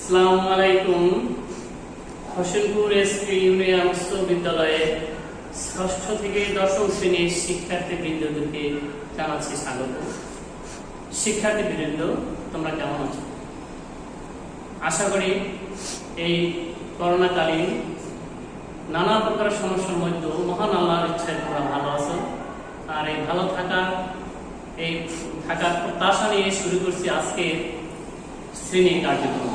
আসসালামু আলাইকুম। Hossainpur SP union উচ্চ বিদ্যালয়ে ষষ্ঠ থেকে দশম শ্রেণীর শিক্ষার্থীবৃন্দকে জানাচ্ছি স্বাগত। শিক্ষার্থীবৃন্দ, তোমরা কেমন আছো? আশা করি এই করোনাকালীন নানা প্রকার সমস্যার মধ্যেও মহান আল্লাহর ইচ্ছায় তোমরা ভালো আছো। আর এই ভালো থাকার প্রত্যাশা নিয়ে শুরু করছি আজকে শ্রেণী কার্যক্রম।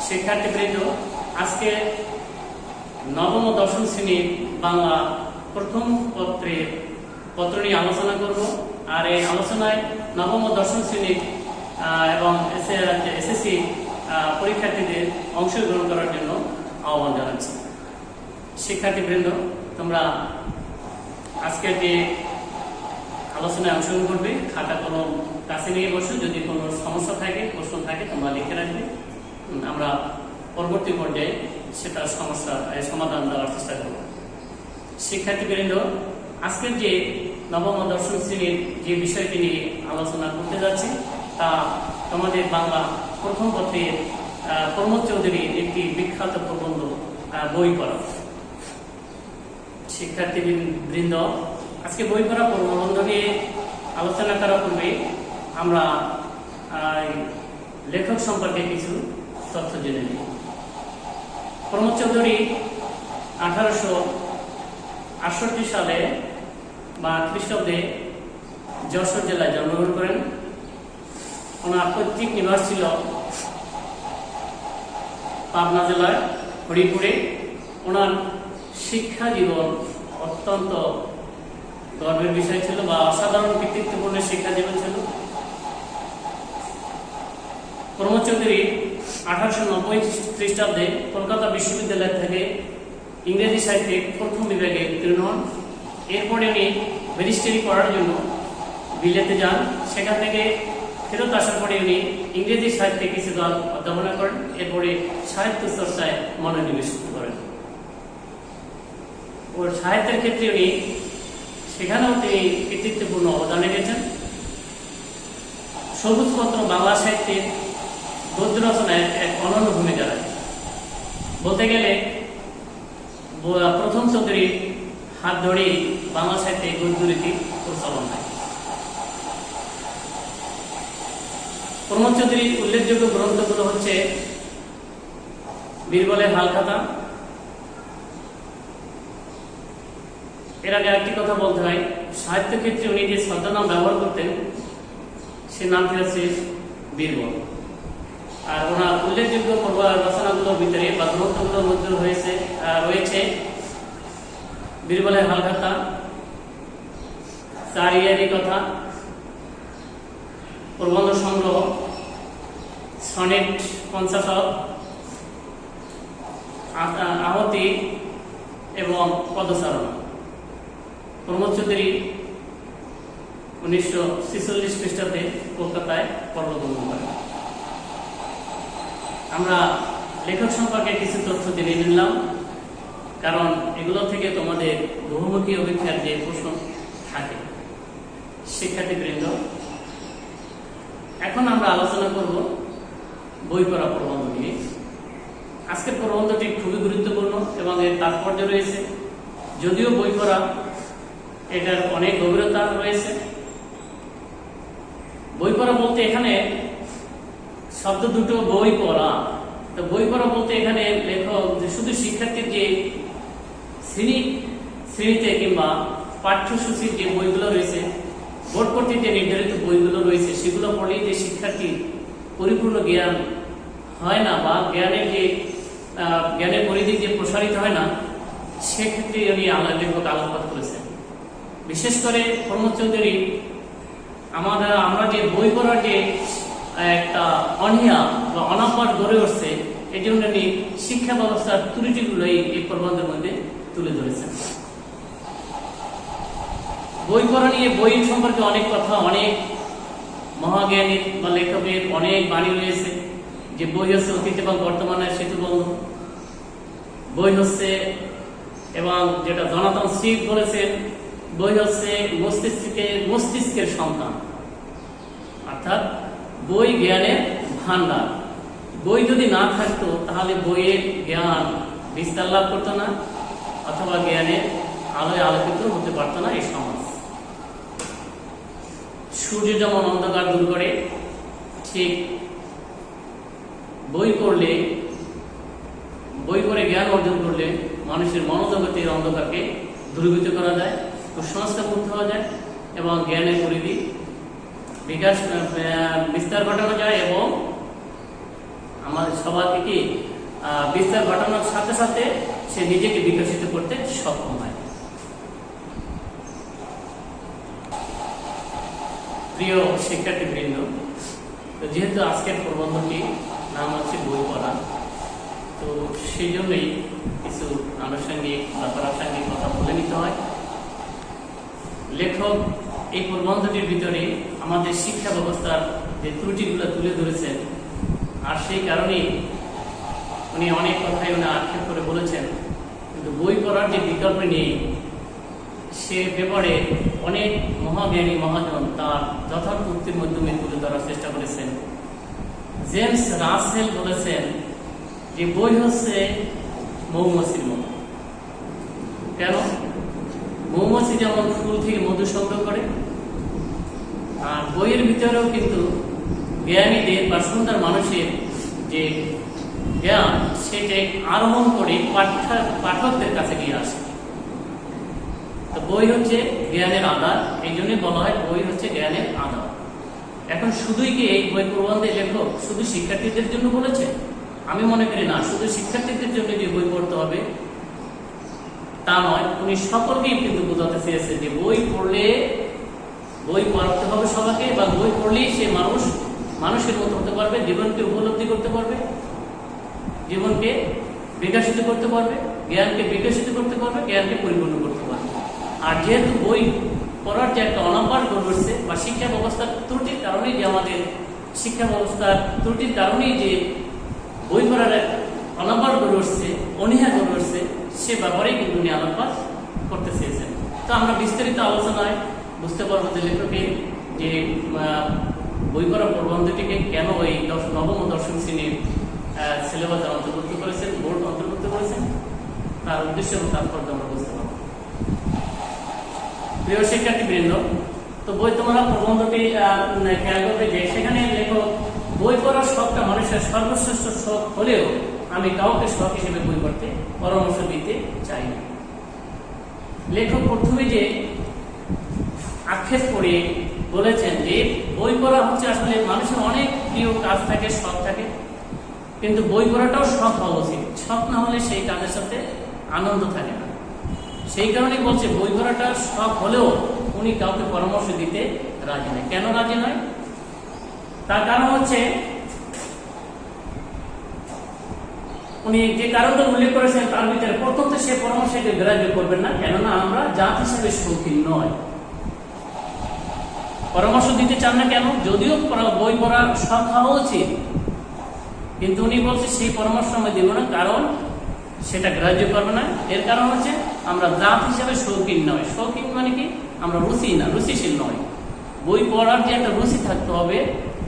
শিক্ষার্থীবৃন্দ, আজকে নবম ও দশম শ্রেণীর বাংলা প্রথম পত্র নিয়ে আলোচনা করব। আর এই আলোচনায় নবম ও দশম শ্রেণীর এবং এসএসসি পরীক্ষার্থীদের অংশগ্রহণ করার জন্য আহ্বান জানাচ্ছি। শিক্ষার্থীবৃন্দ, তোমরা আজকের যে আলোচনায় অংশগ্রহণ করবে, খাতা কলম কাছে নিয়ে বসো। যদি কোনো সমস্যা থাকে, প্রশ্ন থাকে, তোমরা লিখে রাখবে। আমরা পরবর্তী পর্যায়ে সেটার সমাধান দেওয়ার চেষ্টা করব। শিক্ষার্থীবৃন্দ, আজকের যে নবম ও দশম শ্রেণীর যে বিষয়টি নিয়ে আলোচনা করতে যাচ্ছি তা তোমাদের বাংলা প্রথম পত্রের প্রমোদ চৌধুরীর একটি বিখ্যাত প্রবন্ধ বই পড়া। শিক্ষার্থীবৃন্দ, আজকে বই পড়া প্রবন্ধ নিয়ে আলোচনা করার পূর্বে আমরা লেখক সম্পর্কে কিছু তথ্য জেনে নিই। প্রমোদ চৌধুরী 1868 সালে বা খ্রিস্টাব্দে যশোর জেলায় জন্মগ্রহণ করেন। ওনার পৈতৃক নিবাস ছিল পাবনা জেলার হরিপুরে। ওনার শিক্ষা জীবন অত্যন্ত গর্বের বিষয় ছিল বা অসাধারণ কৃতিত্বপূর্ণ শিক্ষা জীবন ছিল। প্রমোদ চৌধুরী 1890 খ্রিস্টাব্দে কলকাতা বিশ্ববিদ্যালয় থেকে ইংরেজি সাহিত্যে প্রথম বিভাগে উত্তীর্ণ হন। এরপরে উনি ব্যারিস্টারি পড়ার জন্য বিলেতে যান। সেখান থেকে ফেরত আসার পরে উনি ইংরেজি সাহিত্যে কিছুকাল অধ্যাপনা করেন। এরপরে সাহিত্য চর্চায় মনোনিবেশ করেন। ওর সাহিত্যের ক্ষেত্রে উনি সেখানেও তিনি কৃতিত্বপূর্ণ অবদান রেখেছেন। সবুজপত্র বাংলা সাহিত্যের গদ্য রচনায় এক অনন্য ভূমিকা রাখে। বলতে গেলে প্রথম চৌধুরীর হাত ধরেই বাংলা সাহিত্যে গদ্য রীতি প্রচলন হয়। প্রমোদ চৌধুরীর উল্লেখযোগ্য গ্রন্থগুলো হচ্ছে বীরবলের হালখাতা। এর আগে একটি কথা বলতে হয়, সাহিত্য ক্ষেত্রে উনি যে ছদ্মনাম ব্যবহার করতেন সে নামটি হচ্ছে বীরবল। আর ওনার উল্লেখযোগ্য রচনাগুলোর ভিতরে বা গ্রন্থগুলোর মধ্যে রয়েছে বীরবলের হালখাতা, চারিয়ারি কথা, প্রবন্ধ সংগ্রহ, সনেট 50, আহতি এবং পদচারণা। প্রমোদ চৌধুরী 1946 খ্রিস্টাব্দে কলকাতায় পরলোকগমন করেন। আমরা লেখক সম্পর্কে কিছু তথ্য জেনে নিলাম, কারণ এগুলো থেকে তোমাদের বহুমুখী অভিজ্ঞতার যে প্রশ্ন থাকে। শিক্ষার্থীবৃন্দ, এখন আমরা আলোচনা করব বই পড়া প্রবন্ধ নিয়ে। আজকের প্রবন্ধটি খুবই গুরুত্বপূর্ণ এবং এর তাৎপর্য রয়েছে। যদিও বই পড়া এটার অনেক গভীরতা রয়েছে। বই পড়া বলতে এখানে শব্দ দুটো, বই পড়া। তো বই পড়া বলতে এখানে লেখক শুধু শিক্ষার্থীর যে শ্রেণীতে কিংবা পাঠ্যসূচির যে বইগুলো রয়েছে, বোর্ড কর্তৃক যে নির্ধারিত বইগুলো রয়েছে, সেগুলো পড়লেই যে শিক্ষার্থীর পরিপূর্ণ জ্ঞান হয় না বা জ্ঞানের পরিধি যে প্রসারিত হয় না, সেক্ষেত্রে উনি লেখক আলোকপাত করেছেন। বিশেষ করে প্রমোদ চৌধুরী আমরা যে বই পড়ার যে একটা অনীহা বা অনাপাত গড়ে উঠছে, এই জন্য উনি শিক্ষা ব্যবস্থার ত্রুটিগুলোই এই প্রবন্ধের মধ্যে তুলে ধরেছেন। বই পড়া নিয়ে বই সম্পর্কে অনেক কথা, অনেক মহাজ্ঞানী বা লেখকের অনেক বাণী রয়েছে। যে বই হচ্ছে অতীত এবং বর্তমানের সেতুবন্ধন। বই হচ্ছে, এবং যেটা জনাথন স্বিফট বলেছেন, বই হচ্ছে মস্তিষ্কের সন্তান, অর্থাৎ বই জ্ঞানের ভান্ডার। বই যদি না থাকতো তাহলে বইয়ের জ্ঞান বিস্তার লাভ করতো না, অথবা জ্ঞানের আলোয় আলোকিত হতে পারতো না এই সমাজ। সূর্য যেমন অন্ধকার দূর করে, ঠিক বই পড়লে, বই পড়ে জ্ঞান অর্জন করলে মানুষের মনোজগতের অন্ধকারকে দূরীভূত করা যায়, কুসংস্কার মুক্ত হওয়া যায় এবং জ্ঞানের পরিধি বিকাশ বিস্তার ঘটানো যায় এবং আমাদের সবাইকে কি বিস্তার ঘটানোর সাথে সাথে সে নিজেকে বিকশিত করতে সক্ষম হয়। প্রিয় শিক্ষার্থীবৃন্দ, তো যেহেতু আজকের প্রবন্ধটি নাম হচ্ছে বই পড়া, তো সেই জন্যই কিছু আনুষঙ্গিক বা প্রাসঙ্গিক কথা বলে নিতে হয়। লেখক এই প্রবন্ধটির ভিতরে আমাদের শিক্ষা ব্যবস্থার যে ত্রুটিগুলো তুলে ধরেছেন, আর সেই কারণেই উনি অনেক কথাই উনি আক্ষেপ করে বলেছেন। কিন্তু বই পড়ার যে বিকল্প নেই, সে ব্যাপারে অনেক মহাজ্ঞানী মহাজন তার যথার্থ উক্তির মাধ্যমে তুলে ধরার চেষ্টা করেছেন। জেমস রাসেল বলেছেন যে বই হচ্ছে মৌমাছির মতো। কেন? মৌমাছি যেমন ফুল থেকে মধু সংগ্রহ করে, আর বইয়ের ভিতরেও কিন্তু জ্ঞানীদের বা সুন্দর মানুষের যে জ্ঞান, সেটা আরোহণ করে পাঠকদের কাছে গিয়ে আসে। তো বই হচ্ছে জ্ঞানের আধার, এই জন্যই বলা হয় বই হচ্ছে জ্ঞানের আধার। এখন শুধুই কি এই বই প্রবন্ধের লেখক শুধু শিক্ষার্থীদের জন্য বলেছে? আমি মনে করি না, শুধু শিক্ষার্থীদের জন্য যে বই পড়তে হবে তা নয়। উনি সকলকেই কিন্তু বোঝাতে চেয়েছে যে বই পড়লে, বই পড়তে হবে সবাইকে, বা বই পড়লেই সে মানুষের মতো হতে পারবে, জীবনকে উপলব্ধি করতে পারবে, জীবনকে বিকশিত করতে পারবে, জ্ঞানকে বিকশিত করতে পারবে, জ্ঞানকে পরিপূর্ণ করতে পারবে। আর যেহেতু বই পড়ার যে একটা অনাবাস গড়ে উঠছে, বা শিক্ষা ব্যবস্থার ত্রুটির কারণেই যে আমাদের শিক্ষা ব্যবস্থার ত্রুটির কারণেই যে বই পড়ার অনাবাস গড়ে উঠছে, অনীহা গড়ে উঠছে, সে ব্যাপারেই কিন্তু উনি আলোকপাত করতে চেয়েছেন। তো আমরা বিস্তারিত আলোচনায় বুঝতে পারবো যে লেখকের যে বই পড়া প্রবন্ধটিকে কেন ওই নবম ও দশম শ্রেণীর সিলেবাসে অন্তর্ভুক্ত করেছেন, বোর্ড অন্তর্ভুক্ত করেছেন, তার উদ্দেশ্য এবং তাৎপর্য আমরা বুঝতে পারবো। প্রিয় শিক্ষার্থীবৃন্দ, তো বই তোমরা প্রবন্ধটি খেয়াল করবে যে সেখানে লেখক বই পড়ার শখটা মানুষের সর্বশ্রেষ্ঠ শখ হলেও আমি কাউকে শখ হিসেবে বই পড়তে পরামর্শ দিতে চাই না। লেখক প্রথমে যে আক্ষেপ করে বলেছেন যে বই পড়া হচ্ছে আসলে মানুষের অনেক প্রিয় কাজ থাকে, শখ থাকে, কিন্তু বই পড়াটাও শখ হওয়া উচিত। শখ না হলে সেই কাজের সাথে আনন্দ থাকে না। সেই কারণে বলছে বই পড়াটা শখ হলেও উনি কাউকে পরামর্শ দিতে রাজি নয়। কেন রাজি নয়? তার কারণ হচ্ছে উনি যে কারণটা উল্লেখ করেছেন তার ভিতরে প্রথম তো সে পরামর্শকে গ্রাহ্য করবেন না, কেননা আমরা জাত হিসেবে শৌখিন নয়। পরামর্শ দিতে চান না কেন? যদিও বই পড়ার শখ হওয়া উচিত, কিন্তু উনি বলছে সেই পরামর্শ আমরা দেব না, কারণ সেটা গ্রাহ্য করবে না। এর কারণ হচ্ছে আমরা জাত হিসেবে শৌখিন নয়। শৌখিন মানে কি? আমরা রুচিশীল নয়। বই পড়ার যে একটা রুচি থাকতে হবে,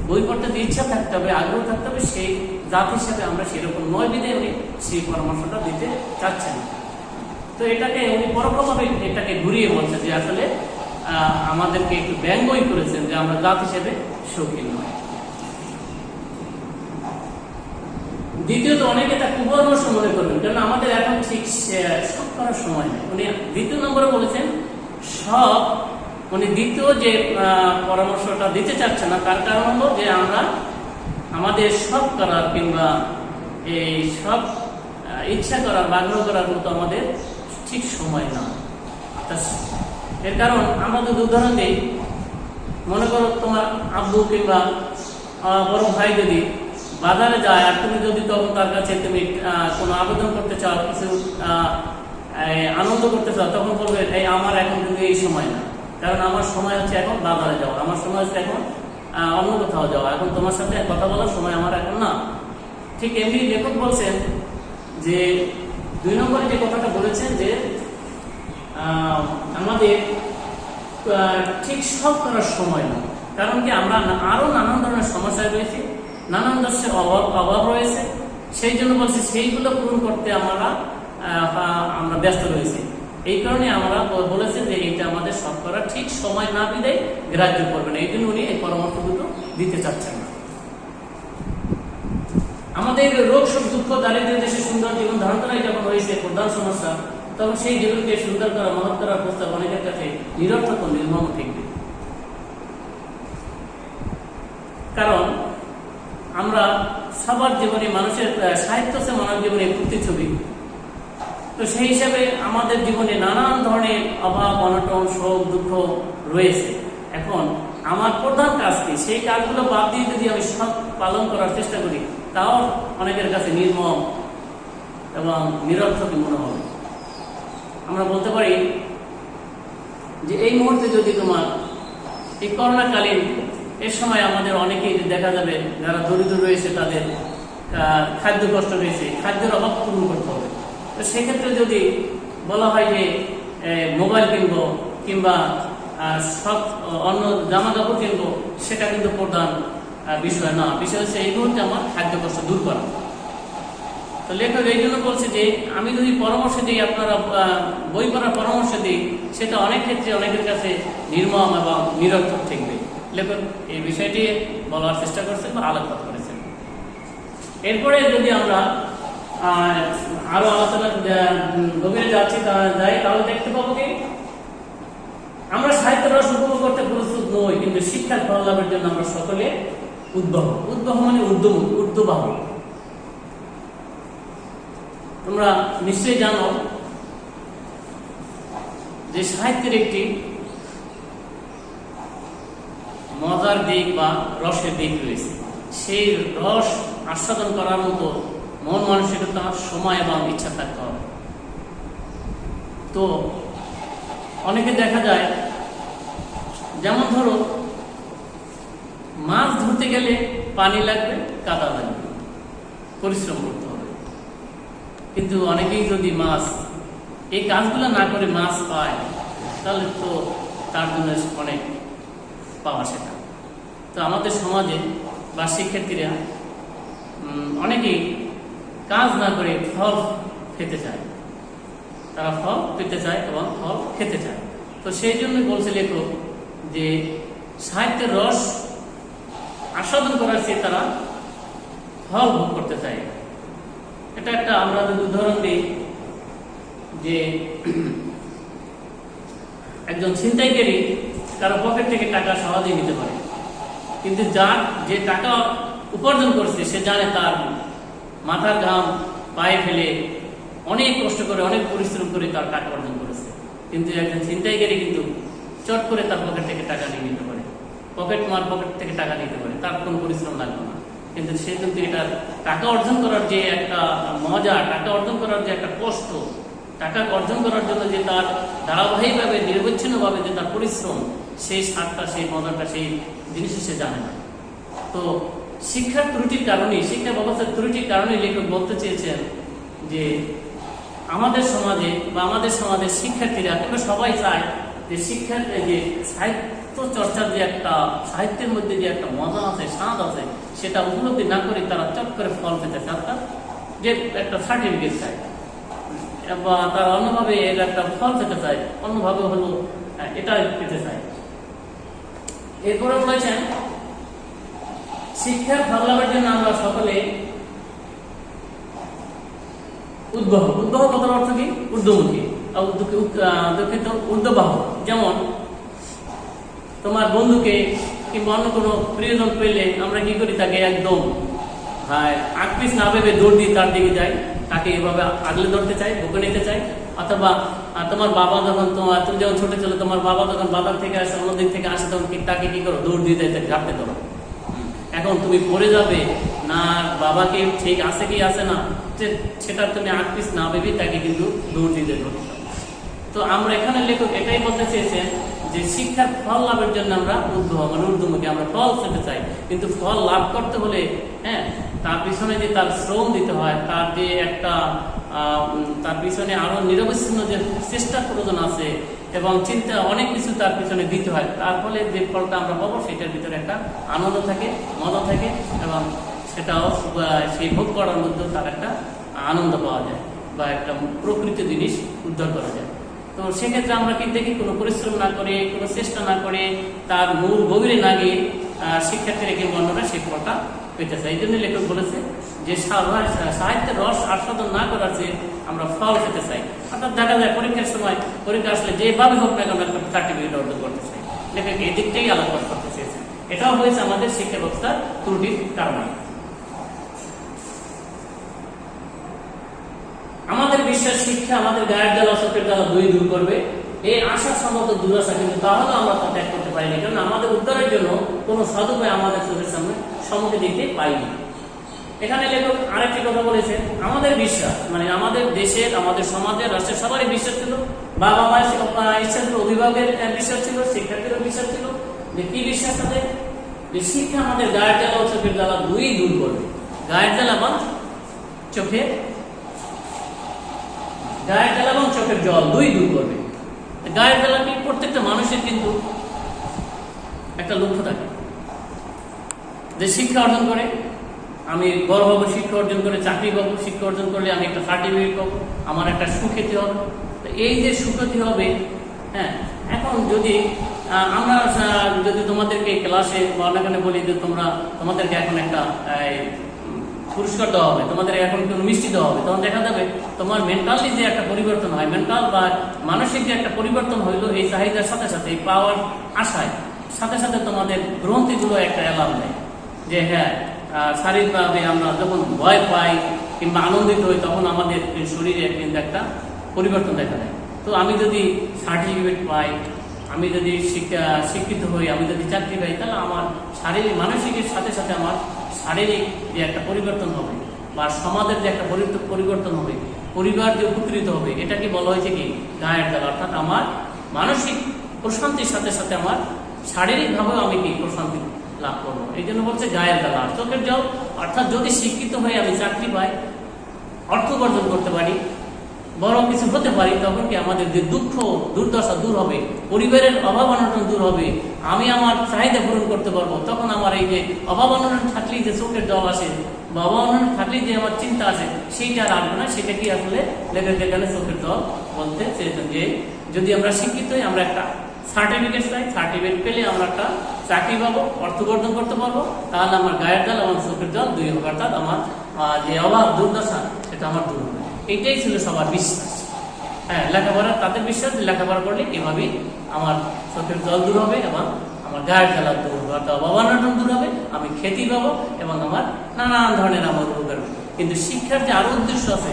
বই পড়তে যে ইচ্ছা থাকতে হবে, আগ্রহ থাকতে হবে, সেই জাত হিসেবে আমরা সেরকম নয় বিধে উনি সেই পরামর্শটা দিতে চাচ্ছেন। তো এটাকে উনি পরোক্ষভাবে এটাকে ঘুরিয়ে বলছেন যে আসলে আমাদেরকে একটু ব্যঙ্গই করেছেন যে আমরা জাত হিসেবে শৌখিন নয়। দ্বিতীয়ত অনেকে তা কুপরামর্শ মনে করবেন, কারণ আমাদের এখন ঠিক শখ করার সময় নেই। উনি দ্বিতীয় নম্বরে বলেছেন শখ, উনি দ্বিতীয় যে পরামর্শটা দিতে চাচ্ছে না, তার কারণ হলো যে আমরা আমাদের শখ করার কিংবা এই সব ইচ্ছা করার বা আগ্রহ করার মতো আমাদের ঠিক সময় না। এর কারণ আমরা যদি উদাহরণ দিই, মনে করো তোমার আব্বু কিংবা বড় ভাই যদি বাজারে যায় আর তুমি যদি তখন তার কাছে তুমি কোনো আবেদন করতে চাও, কিছু আনন্দ করতে চাও, তখন বলবে এই আমার এখন কিন্তু এই সময় না, কারণ আমার সময় হচ্ছে এখন বাজারে যাওয়া, আমার সময় হচ্ছে এখন অন্য কোথাও যাওয়া, এখন তোমার সাথে কথা বলার সময় আমার এখন না। ঠিক এমনি লেখক বলছেন যে 2 নম্বরে যে কথাটা বলেছেন যে আমাদের ঠিক সব করার সময় না, কারণ কি আমরা আরো নানান ধরনের সমস্যায় রয়েছি। নানান দর্শের অভাব রয়েছে। সেই জন্য বলছি সেইগুলো পূরণ করতে আমরা ব্যস্ত রয়েছি। এই কারণে আমরা বলেছেন যে এটা আমাদের শতকরা ঠিক সময় না বিদায় গ্রাহ্য করবেন, এই জন্য উনি এই পরামর্শ দুটো দিতে চাচ্ছেন না। আমাদের রোগ সুখ দুঃখ দারিদ্র দেশে সুন্দর জীবন ধারণ করাই যখন হয়েছে প্রধান সমস্যা, তখন সেই জীবনকে সুন্দর করা মহৎ করার প্রস্তাব অনেকের কাছে নিরর্থক ও নির্মম ঠেকবে। কারণ আমরা সবার জীবনে মানুষের সাহিত্য হচ্ছে মানব জীবনে প্রতিচ্ছবি। তো সেই হিসাবে আমাদের জীবনে নানান ধরনের অভাব অনটন শোক দুঃখ রয়েছে। এখন আমার প্রধান কাজ কি, সেই কাজগুলো বাদ দিয়ে যদি আমি সব পালন করার চেষ্টা করি, তাও অনেকের কাছে নির্মম এবং নিরর্থক মনে হবে। আমরা বলতে পারি যে এই মুহূর্তে যদি তোমার এই করোনাকালীন এর সময় আমাদের অনেকেই দেখা যাবে যারা দরিদ্র রয়েছে, তাদের খাদ্য কষ্ট রয়েছে, খাদ্যের অভাব পূরণ করতে হবে। তো সেক্ষেত্রে যদি বলা হয় যে মোবাইল কিনবো কিংবা সব অন্য জামা কাপড় কিনবো, সেটা কিন্তু প্রধান বিষয় না। বিষয় হচ্ছে এই মুহূর্তে আমার খাদ্য কষ্ট দূর করা। তো লেখক এই জন্য বলছে যে আমি যদি পরামর্শ দিই, আপনারা বই পড়ার পরামর্শ দিই, সেটা অনেক ক্ষেত্রে অনেকের কাছে নির্মম এবং নিরর্থক ঠেকবে। লেখক এই বিষয়টি বলার চেষ্টা করছেন বা আলোকপাত করেছেন। এরপরে যদি আমরা আরো আলোচনা গভীরে যাই, তাহলে দেখতে পাবো কি আমরা সাহিত্য রস উপভোগ করতে প্রস্তুত নই, কিন্তু শিক্ষার ফল লাভের জন্য আমরা সকলে উদ্বহ মানে ঊর্ধ্ববাহ। তোমরা নিশ্চয়ই জানো যে সাহিত্যের একটি মজার দিক বা রসের দিক রয়েছে। সেই রস আস্বাদন করার মতো মন মানসিকতা, সময় এবং ইচ্ছা থাকতে হবে। তো অনেকে দেখা যায়, যেমন ধরো মাছ ধরতে গেলে পানি লাগবে, কাদা লাগবে, পরিশ্রম করতে হবে। কিন্তু অনেকেই যদি এই কাজগুলো না করে মাছ পায়, তাহলে তো তার জন্য অনেক পাওয়া সেটা। তো আমাদের সমাজে বা শিক্ষার্থীরা অনেকেই কাজ না করে ফল খেতে চায়, তারা ফল পেতে চায় এবং ফল খেতে চায়। তো সেই জন্য বলছে লেখক যে সাহিত্যের রস আস্বাদন করার চেয়ে তারা ফল ভোগ করতে চায়। এটা একটা আমরা যদি উদাহরণ দিই, যে একজন ছিনতাইকারী কারো পকেট থেকে টাকা সহজেই নিতে পারে, কিন্তু যে টাকা উপার্জন করছে সে জানে তার মাথার ঘাম পায়ে ফেলে অনেক কষ্ট করে অনেক পরিশ্রম করে তার টাকা অর্জন করেছে। কিন্তু একজন ছিনতাইকারী কিন্তু চট করে তার পকেট থেকে টাকা নিয়ে নিতে পারে, পকেট থেকে টাকা নিতে পারে, তার কোনো পরিশ্রম লাগবে না। কিন্তু সে কিন্তু এটা টাকা অর্জন করার যে একটা মজা, টাকা অর্জন করার যে একটা কষ্ট, টাকা অর্জন করার জন্য যে তার ধারাবাহিকভাবে নিরবচ্ছিন্নভাবে যে তার পরিশ্রম, সেই স্বাদটা, সেই মজাটা, সেই জিনিসই সে জানে না। তো শিক্ষার ত্রুটির কারণে, শিক্ষা ব্যবস্থার ত্রুটির কারণে লেখক বলতে চেয়েছেন যে আমাদের সমাজে বা আমাদের সমাজের শিক্ষার্থীরা, তবে সবাই চায় যে শিক্ষার যে সাহিত্য চর্চার যে একটা সাহিত্যের মধ্যে যে একটা মজা আছে, স্বাদ আছে, সেটা উপলব্ধি না করে তারা চট করে ফল পেতে চায়, যে একটা সার্টিফিকেট চায়, বা তারা অন্যভাবে এর একটা ফল পেতে চায়, অন্যভাবে হলো এটা পেতে চায়। এরপরে বলেছেন শিক্ষার ফল লাভের জন্য আমরা সকলে উদ্বহ কথার অর্থ কি? ঊর্ধ্বমুখী, ঊর্ধ্ববাহ। যেমন তোমার বন্ধুকে কিংবা অন্য কোনো প্রিয়জন পেলে আমরা কি করি, তাকে একদম আকৃষ্ট না ভেবে দৌড় দিয়ে তার দিকে যাই, তাকে এভাবে আগলে ধরতে চাই, বুকে নিতে চাই। অথবা তোমার বাবা যখন তুমি যখন ছোট ছিল, তোমার বাবা যখন বাজার থেকে আসে, অন্যদিক থেকে আসে, তখন তাকে কি করো, দৌড় দিয়ে ঘাটতে ধরো। এখন তুমি পড়ে যাবে না, বাবাকে ঠিক আছে কি আছে না, সেটা তুমি আকৃষ্ট না ভেবে তাকে কিন্তু দৌড় দিতে ধরতে। তো আমরা এখানে লেখক এটাই বলতে চেয়েছেন যে শিক্ষার ফল লাভের জন্য আমরা ঊর্ধ্বমুখী, আমরা ফল পেতে চাই। কিন্তু ফল লাভ করতে হলে তার পিছনে যে তার শ্রম দিতে হয়, তার যে একটা তার পিছনে আরো নিরবচ্ছিন্ন যে চেষ্টার প্রয়োজন আছে এবং চিন্তা অনেক কিছু তার পিছনে দিতে হয়। তার ফলে যে ফলটা আমরা পাবো সেটার ভিতরে একটা আনন্দ থাকে, মজা থাকে এবং সেটাও সেই ভোগ করার মধ্যে তার একটা আনন্দ পাওয়া যায় বা একটা প্রকৃত জিনিস উদ্ধার করা যায়। তো সেক্ষেত্রে আমরা কি দেখি, কোনো পরিশ্রম না করে, কোনো চেষ্টা না করে, তার মূল গভীরে না গিয়ে শিক্ষার্থীরা কিন্তু অন্যরা সেই ফলটা পেতে চাই। এই জন্য লেখক বলেছে যে সাহিত্যের রস আস্বাদন না করার চেয়ে আমরা ফল পেতে চাই। অর্থাৎ দেখা যায় পরীক্ষার সময় পরীক্ষা আসলে যেভাবে হোক না কেন একটা সার্টিফিকেট অর্জন করতে চাই। লেখক এই দিকটাই আলোচনা করতে চেয়েছেন। এটাও হয়েছে আমাদের শিক্ষা ব্যবস্থার ত্রুটির কারণে। আমাদের বিশ্বাস শিক্ষা আমাদের গায়ের জ্বালা চোখের জ্বালা দুই দূর করবে, এই আশা সম্মত দুরাশা কিন্তু তাহলে আমরা তা ত্যাগ করতে পারিনি, কারণ আমাদের উদ্ধারের জন্য কোনো সদুপায় আমাদের চোখের সামনে সম্মুখে দেখতে পাইনি। এখানে লেখক আরেকটি কথা বলেছেন, আমাদের বিশ্বাস মানে আমাদের দেশের, আমাদের সমাজের, রাষ্ট্রের সবারই বিশ্বাস ছিল, বাবা মায়ের ইচ্ছা ছিল, অভিভাবকের বিশ্বাস ছিল, শিক্ষার্থীরও বিশ্বাস ছিল যে কি বিশ্বাস তাদের, যে শিক্ষা আমাদের গায়ের জ্বালা ও চোখের জ্বালা দুই দূর করবে। গায়ের জ্বালা বা চোখের গায়ের জ্বালা এবং চোখের জল দুই দূর করবে। গায়ের জ্বালা কি, প্রত্যেকটা মানুষের কিন্তু একটা লক্ষ্য থাকে যে শিক্ষা অর্জন করে আমি বড় হবো, শিক্ষা অর্জন করে চাকরি পাবো, শিক্ষা অর্জন করলে আমি একটা সার্টিফিকেট পাবো, আমার একটা সুখ্যাতি হবে। তো এই যে সুখ্যাতি হবে, হ্যাঁ, এখন যদি আমরা যদি তোমাদেরকে ক্লাসে বা অনেকখানে বলি যে তোমাদেরকে এখন একটা পুরস্কার দেওয়া হবে, তোমাদের এখন কোনো মিষ্টি দেওয়া হবে, তখন দেখা যাবে তোমার মেন্টালি যে একটা পরিবর্তন হয়, মেন্টাল বা মানসিক যে একটা পরিবর্তন হইলো এই চাহিদার সাথে সাথে, এই পাওয়ার আশায় সাথে সাথে তোমাদের গ্রন্থিগুলো একটা অ্যালার্ম দেয় যে হ্যাঁ, শারীরিকভাবে আমরা যখন ভয় পাই কিংবা আনন্দিত হই তখন আমাদের শরীরে কিন্তু একটা পরিবর্তন দেখা দেয়। তো আমি যদি সার্টিফিকেট পাই, আমি যদি শিক্ষিত হই, আমি যদি চাকরি পাই, তাহলে আমার শারীরিক মানসিকের সাথে সাথে আমার শারীরিক যে একটা পরিবর্তন হবে বা সমাজের যে একটা পরিবর্তন হবে, পরিবার যে উপকৃত হবে, এটাকে বলা হয়েছে কি গায়ের জ্বালা। অর্থাৎ আমার মানসিক প্রশান্তির সাথে সাথে আমার শারীরিকভাবেও আমি কি প্রশান্তি লাভ করবো। এই জন্য বলছে গায়ের জ্বালা আর চোখের জল। অর্থাৎ যদি শিক্ষিত হয়ে আমি চাকরি পাই, অর্থ উপার্জন করতে পারি, বড় কিছু হতে পারি, তখন কি আমাদের যে দুঃখ দুর্দশা দূর হবে, পরিবারের অভাব অনটন দূর হবে, আমি আমার চাহিদা পূরণ করতে পারবো। তখন আমার এই যে অভাব অনটন থাকলেই যে চোখের জল আসে বা অভাব অনটন থাকলেই যে আমার চিন্তা আসে, সেইটা আর আসবে না। সেটা কি আসলে লেখক এখানে চোখের জল বলতে চেয়েছেন যে যদি আমরা শিক্ষিত হই, আমরা একটা সার্টিফিকেট চাই, সার্টিফিকেট পেলে আমরা একটা চাকরি পাবো, অর্থ উপার্জন করতে পারবো, তাহলে আমার গায়ের জল এবং চোখের জল দুই হবে। অর্থাৎ আমার যে অভাব দুর্দশা সেটা আমার দূর হবে। এইটাই ছিল সবার বিশ্বাস। হ্যাঁ, লেখাপড়া তাদের বিশ্বাস, লেখাপড়া করলে এভাবেই আমার চোখের জল দূর হবে এবং আমার গায়ের জ্বালা দূর হবে, অর্থাৎ অভাবনাটন দূর হবে, আমি খ্যাতি পাবো এবং আমার নানান ধরনের আমার উপকার হবে। কিন্তু শিক্ষার যে আরো উদ্দেশ্য আছে,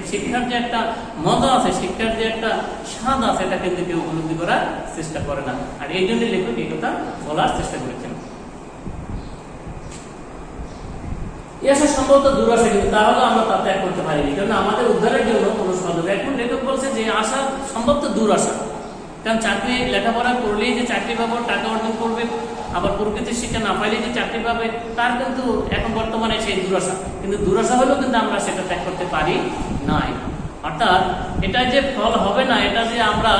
শিক্ষার যে একটা মজা আছে, শিক্ষার যে একটা স্বাদ আছে, এটা কিন্তু কেউ উপলব্ধি করার চেষ্টা করে না। আর এই জন্য লেখক এই কথা বলার চেষ্টা করেছেন। এসব সম্ভবত দুরাশা, কিন্তু তাহলে আমরা তা ত্যাগ করতে পারিনি, কারণ আমাদের উদ্ধারের জন্য কোনো সদর। এখন লেখক বলছে যে আশা সম্ভবত দুরাশা, কারণ চাকরি লেখাপড়া করলেই যে চাকরি পাবো, টাকা অর্জন করবে, আবার প্রকৃতির শিক্ষা না পাইলে যে চাকরি পাবে, তার কিন্তু এখন বর্তমানে সেই দুরাশা। কিন্তু দুরাশা হলেও কিন্তু আমরা সেটা ত্যাগ করতে পারি নাই। অর্থাৎ এটা যে ফল হবে না, এটা যে আমরা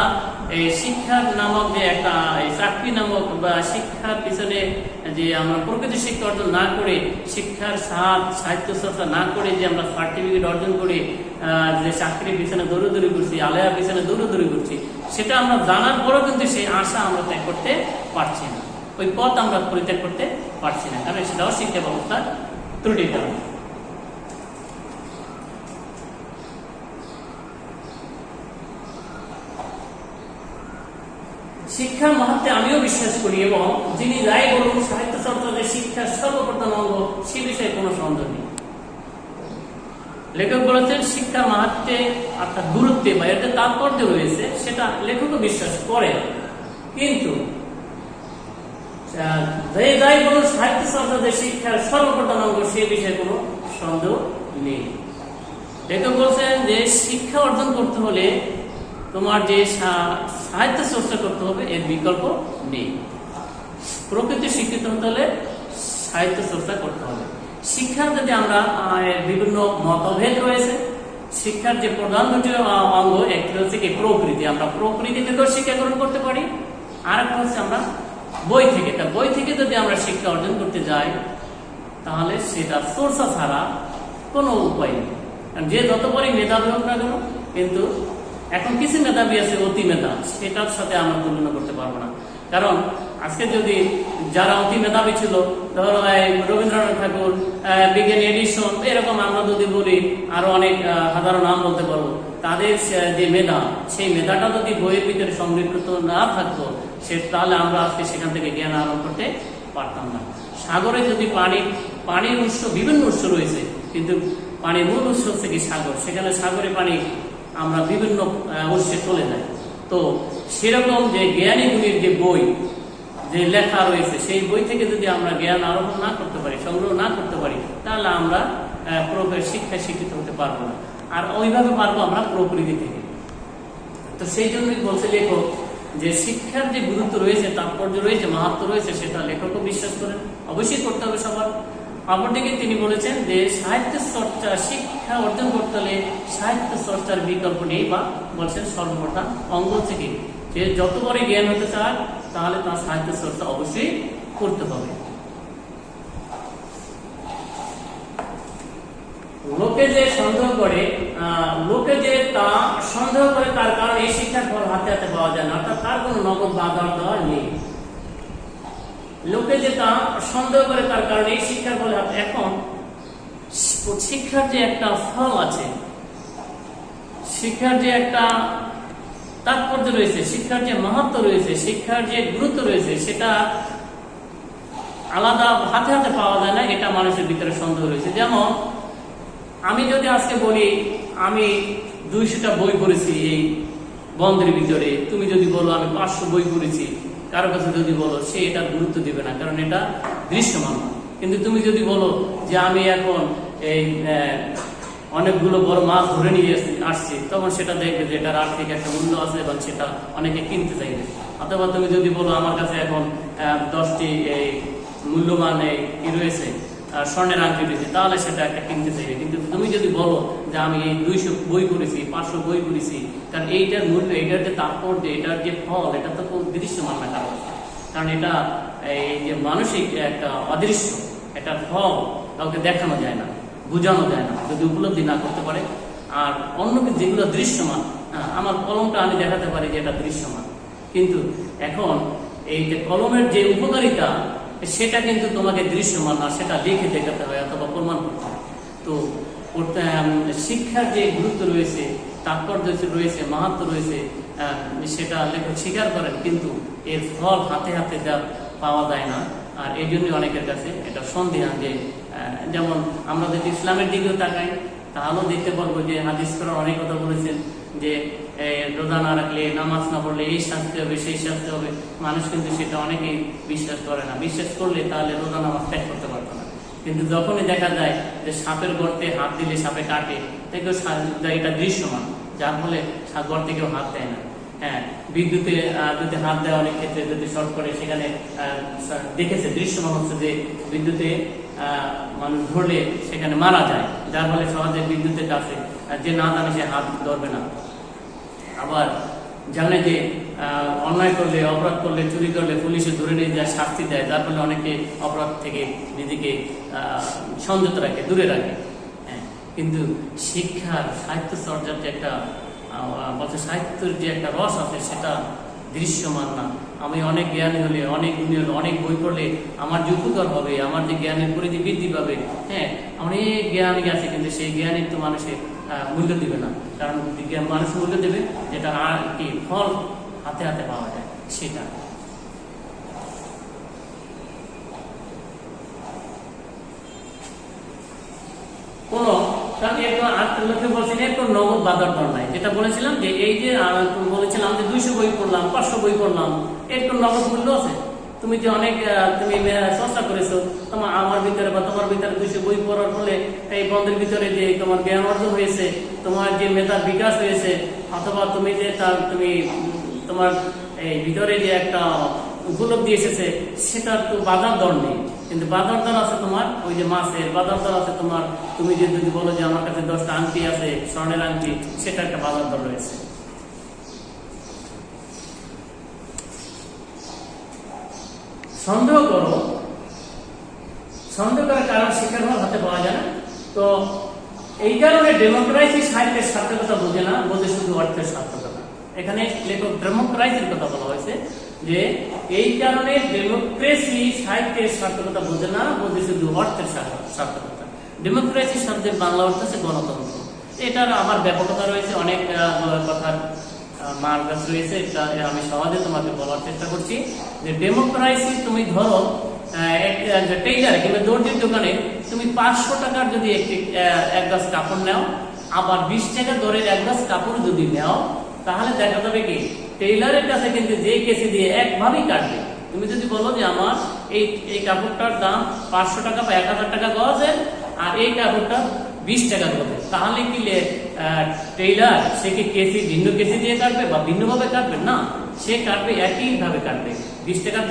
এই শিক্ষার নামক যে একটা চাকরি নামক বা শিক্ষার পিছনে যে আমরা প্রকৃত শিক্ষা অর্জন না করে, শিক্ষার সাহিত্য চর্চা না করে যে আমরা সার্টিফিকেট অর্জন করে যে চাকরির পিছনে দৌড়দৌড়ি করছি, আলেয়ার পিছনে দৌড়দৌড়ি করছি, সেটা আমরা জানার পরেও কিন্তু সেই আশা আমরা ত্যাগ করতে পারছি না, ওই পথ আমরা পরিত্যাগ করতে পারছি না, কারণ সেটাও শিক্ষা ব্যবস্থার ত্রুটির কারণে। শিক্ষার মাহাত্ম্যে আমিও বিশ্বাস করি এবং যিনি যাই বলুন সাহিত্য চর্চাতে শিক্ষার সর্বপ্রধান অঙ্গ, সে বিষয়ে কোনো সন্দেহ নেই। লেখক বলেছেন শিক্ষার মাহাত্ম্যে অর্থাৎ গুরুত্বে বা এতে তাৎপর্য রয়েছে, সেটা লেখকও বিশ্বাস করেন। কিন্তু যাই বলুন সাহিত্য চর্চাতে শিক্ষার সর্বপ্রধান অঙ্গ, সে বিষয়ে কোনো সন্দেহ নেই। লেখক বলছেন যে শিক্ষা অর্জন করতে হলে তোমার যে সাহিত্য চর্চা করতে হবে, এর বিকল্প নেই। প্রকৃতি শিক্ষিত হতে হলে সাহিত্য চর্চা করতে হবে। শিক্ষার যদি আমরা বিভিন্ন মতভেদ রয়েছে, শিক্ষার যে প্রধান দুটি অঙ্গ, একটি হচ্ছে কি প্রকৃতি, আমরা প্রকৃতি থেকেও শিক্ষা গ্রহণ করতে পারি, আর একটা হচ্ছে আমরা বই থেকে। তা বই থেকে যদি আমরা শিক্ষা অর্জন করতে যাই, তাহলে সেটা চর্চা ছাড়া কোনো উপায় নেই। যে যত বড়ই মেধাবী হোক না কেন, কিন্তু এখন কিছু মেধাবী আছে অতি মেধা, সেটার সাথে আমরা তুলনা করতে পারবো না। কারণ আজকে যদি যারা অতি মেধাবী ছিল, ধরো রবীন্দ্রনাথ ঠাকুর, বিজ্ঞানী এডিসন, এরকম আমরা যদি বলি আরো অনেক হাজারো নাম বলতে পারবো, তাদের যে মেধা, সেই মেধাটা যদি বইয়ের ভিতরে সংরক্ষিত না থাকতো, তাহলে আমরা আজকে সেখান থেকে জ্ঞান আহরণ করতে পারতাম না। সাগরে যদি পানির উৎস, বিভিন্ন উৎস রয়েছে, কিন্তু পানির মূল উৎস হচ্ছে কি সাগর, সেখানে সাগরে পানি আমরা বিভিন্ন উৎসে চলে যাই। তো সেরকম যে জ্ঞানী গুণীর যে বই, যে লেখা রয়েছে, সেই বই থেকে যদি আমরা জ্ঞান আরোহণ না করতে পারি, সংগ্রহ না করতে পারি, তাহলে আমরা শিক্ষায় শিক্ষিত হতে পারবো না। আর ওইভাবে পারবো আমরা প্রকৃতি থেকে। তো সেই জন্যই বলছে লেখক যে শিক্ষার যে গুরুত্ব রয়েছে, তাৎপর্য রয়েছে, মাহাত্ম্য রয়েছে, সেটা লেখকও বিশ্বাস করেন, অবশ্যই করতে হবে সবার। অপরদিকে তিনি বলেছেন যে সাহিত্য চর্চা, শিক্ষা অর্জন করতে হলে সাহিত্য চর্চার বিকল্প নেই, বা বলছেন সর্বপ্রধান অঙ্গ থেকে যে যত বড় জ্ঞান হতে চায়, তাহলে তার সাহিত্য চর্চা অবশ্যই করতে হবে। লোকে যে সন্দেহ করে, তার কারণ এই শিক্ষার ফল হাতে হাতে পাওয়া যায় না, অর্থাৎ তার কোনো নগদ বাজার দেওয়া নেই। লোকে যে তা সন্দেহ করে, তার কারণে এই শিক্ষার ফলে এখন শিক্ষার যে একটা ফল আছে, শিক্ষার যে একটা তাৎপর্য রয়েছে, শিক্ষার যে মাহাত্ম্য রয়েছে, শিক্ষার যে গুরুত্ব রয়েছে, সেটা আলাদা হাতে হাতে পাওয়া যায় না, এটা মানুষের ভিতরে সন্দেহ রয়েছে। যেমন আমি যদি আজকে বলি আমি 200টা বই পড়েছি এই বন্ধের ভিতরে, তুমি যদি বলো আমি 500 বই পড়েছি, কারো কাছে যদি বলো, সে এটার গুরুত্ব দিবে না, কারণ এটা দৃশ্যমান। কিন্তু তুমি যদি বলো যে আমি এখন এই অনেকগুলো বড় মাছ ধরে নিয়ে আসছি, তখন সেটা দেখবে যে এটার আর্থিক একটা মূল্য আছে এবং সেটা অনেকে কিনতে চাইবে। অথবা তুমি যদি বলো আমার কাছে এখন 10টি এই মূল্যবান কি রয়েছে, স্বর্ণের আংটি রয়েছে, তাহলে সেটা একটা কিনতে চাইবে। কিন্তু তুমি যদি বলো যে আমি এই 200 বই পড়েছি, 500 বই পড়েছি, কারণ এইটার মূল্য, এটার যে তাৎপর্য, এটার যে ফল, এটা তো খুব দৃশ্যমান না কারণ, কারণ এটা এই যে মানসিক একটা অদৃশ্য, এটা ফল কাউকে দেখানো যায় না, বোঝানো যায় না, যদি উপলব্ধি না করতে পারে। আর অন্যকে যেগুলো দৃশ্যমান, আমার কলমটা আমি দেখাতে পারি যে এটা দৃশ্যমান, কিন্তু এখন এই যে কলমের যে উপকারিতা, সেটা কিন্তু তোমাকে দৃশ্যমান না, সেটা লিখে দেখাতে হয় অথবা প্রমাণ করতে হয়। তো শিক্ষার যে গুরুত্ব রয়েছে, তাৎপর্য রয়েছে, মাহাত্ম্য রয়েছে, সেটা লেখক স্বীকার করেন, কিন্তু এর ফল হাতে হাতে যা পাওয়া যায় না। আর এই জন্য অনেকের কাছে এটা সন্দেহান যে, যেমন আমরা যদি ইসলামের দিকেও তাকাই, তাহলেও দেখতে পারবো যে হাদিস করার অনেক কথা বলেছেন যে রোজা না রাখলে, নামাজ না পড়লে এই শাস্তি হবে, সেই শাস্তি হবে। মানুষ কিন্তু সেটা অনেকেই বিশ্বাস করে না। বিশ্বাস করলে তাহলে রোজা নামাজ ত্যাগ করতে পারতো না। কিন্তু যখনই দেখা যায় যে সাপের গর্তে হাত দিলে সাপে কাটে, দেখো এটা দৃশ্যমান, যার ফলে গর্তে কেউ হাত দেয় না। হ্যাঁ, বিদ্যুতে যদি হাত দেয় অনেক ক্ষেত্রে যদি শর্ট করে, সেখানে দেখেছে দৃশ্যমান হচ্ছে যে বিদ্যুতে মানুষ ধরলে সেখানে মারা যায়, যার ফলে সহজে বিদ্যুতের কাছে যে না জানে সে হাত ধরবে না। আবার জানে যে অন্যায় করলে, অপরাধ করলে, চুরি করলে পুলিশে ধরে নিয়ে যায়, শাস্তি দেয়, যার ফলে অনেকে অপরাধ থেকে নিজেকে সংযত রাখে, দূরে রাখে। হ্যাঁ, কিন্তু শিক্ষার, সাহিত্য চর্চার যে একটা বলছে, সাহিত্যের যে একটা রস আছে, সেটা দৃশ্যমান না। আমি অনেক জ্ঞানী হলে, অনেক গুণী হলে, অনেক বই পড়লে আমার যে উপকার হবে, আমার যে জ্ঞানের পরিধি বৃদ্ধি পাবে। হ্যাঁ, অনেক জ্ঞানী আছে, কিন্তু সেই জ্ঞানের তো মানুষের মূল্য দিবে না, কারণ মানুষ মূল্য দেবে যেটা আর কি ফল হাতে হাতে পাওয়া যায় সেটা। নগদ বাজার দর নাই, যেটা বলেছিলাম যে এই যে বলেছিলাম যে 200 বই পড়লাম, 500 বই পড়লাম, এর কোনো নগদ মূল্য আছে? তুমি যে অনেক তুমি চর্চা করেছো, তোমার আমার ভিতরে বা তোমার ভিতরে 200 বই পড়ার ফলে এই বন্ধের ভিতরে যে তোমার জ্ঞান অর্জন হয়েছে, তোমার যে মেধার বিকাশ হয়েছে, অথবা তুমি যে তুমি তোমার এই ভিতরে যে একটা উপলব্ধি এসেছে, সেটার তো বাজার দর নেই। কিন্তু বাজার দর আছে তোমার ওই যে মাছের, বাজার দর আছে তোমার, তুমি যে যদি বলো যে আমার কাছে 10টা আংটি আছে, স্বর্ণের আংটি, সেটা একটা বাজার দর রয়েছে। সন্দেহ করার কারণ শিক্ষার অভাব হাতে পাওয়া যায় না। তো এই কারণে ডেমোক্রেসি সাহিত্যের সার্থকতা বোঝে না, বোঝে শুধু অর্থের সার্থকতা। এখানে লেখক ডেমোক্রেসির কথা বলা হয়েছে যে এই কারণে ডেমোক্রেসি সাহিত্যের সার্থকতা বোঝে না, বোঝে শুধু অর্থের সার্থকতা। ডেমোক্রেসি শব্দের বাংলা অর্থ হচ্ছে গণতন্ত্র। এটার আবার ব্যাপকতা রয়েছে, অনেক কথার মার কাছে রয়েছে। এটা আমি সহজে তোমাকে বলার চেষ্টা করছি যে ডেমোক্রেসি, তুমি ধরো টেইলার কিংবা দর্জির দোকানে তুমি 500 টাকার যদি এক গাছ কাপড় নাও, আবার 20 টাকা দরের এক গাছ কাপড় যদি নাও, তাহলে দেখা যাবে কি টেইলারের কাছে কিন্তু যে কেসি দিয়ে একভাবেই কাটবে। তুমি যদি বলো যে আমার এই কাপড়টার দাম 500 টাকা বা 1000 টাকা গজের, আর এই কাপড়টা 20 টাকা গজের, তাহলে কি টেইলার সে কি কেসি ভিন্ন কেসি দিয়ে কাটবে বা ভিন্নভাবে কাটবে? না, সে কাটবে একইভাবে কাটবে। 20 টাকা